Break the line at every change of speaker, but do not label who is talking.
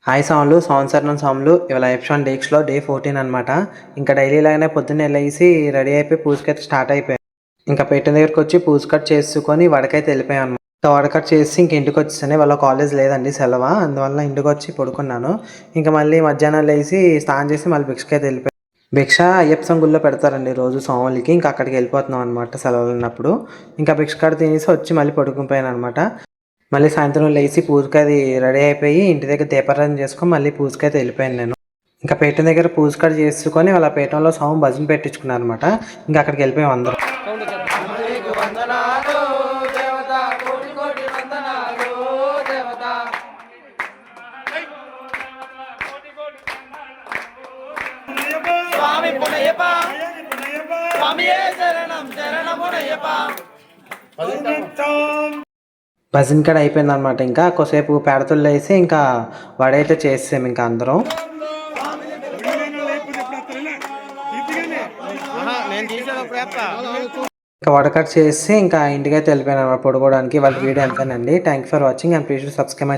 Hi సాములు, సంవత్సరం సాములు. ఇవాళ ఎప్షాన్ డేక్స్లో డే 14 అనమాట. ఇంకా డైలీ లాగానే పొద్దున్నే లేసి రెడీ అయిపోయి పూజకైతే స్టార్ట్ అయిపోయాను. ఇంకా పెట్టిన దగ్గరికి వచ్చి పూజ కట్ చేసుకొని వడకైతే వెళ్ళిపోయాను అనమాట. ఇంకా వడకట్ చేసి ఇంక ఇంటికి వచ్చేసాను. వాళ్ళ కాలేజ్ లేదండి, సెలవు. అందువల్ల ఇంటికి వచ్చి పడుకున్నాను. ఇంకా మళ్ళీ మధ్యాహ్నం లేచి స్నానం చేసి మళ్ళీ భిక్షకైతే వెళ్ళిపోయాను. భిక్ష అయ్యప్ప సంగుల్లో పెడతారండి రోజు సోమవారికి. ఇంకా అక్కడికి వెళ్ళిపోతున్నాం అనమాట సెలవులు ఉన్నప్పుడు. ఇంకా భిక్ష కాడ తినేసి వచ్చి మళ్ళీ పడుకునిపోయాను అనమాట. మళ్ళీ సాయంత్రం లేచి పూజకి అది రెడీ అయిపోయి ఇంటి దగ్గర దీపారాధన చేసుకొని మళ్ళీ పూజకి అయితే వెళ్ళిపోయాను నేను. ఇంకా పీఠం దగ్గర పూజ కాడ చేసుకొని వాళ్ళ పీఠంలో స్వామి భజన పెట్టించుకున్నారు అనమాట. ఇంకా అక్కడికి వెళ్ళిపోయాం అందరం. భజన కాడ అయిపోయింది అనమాట. ఇంకా కొద్దిసేపు పేడతుల్లో వేసి ఇంకా వడైతే చేసాము ఇంకా అందరం. ఇంకా వడకట్ చేసి ఇంకా ఇంటికైతే వెళ్ళిపోయాను అనమాట పడుకోవడానికి. వాళ్ళ వీడియో ఎంతేనండి. Thank you for watching and please subscribe my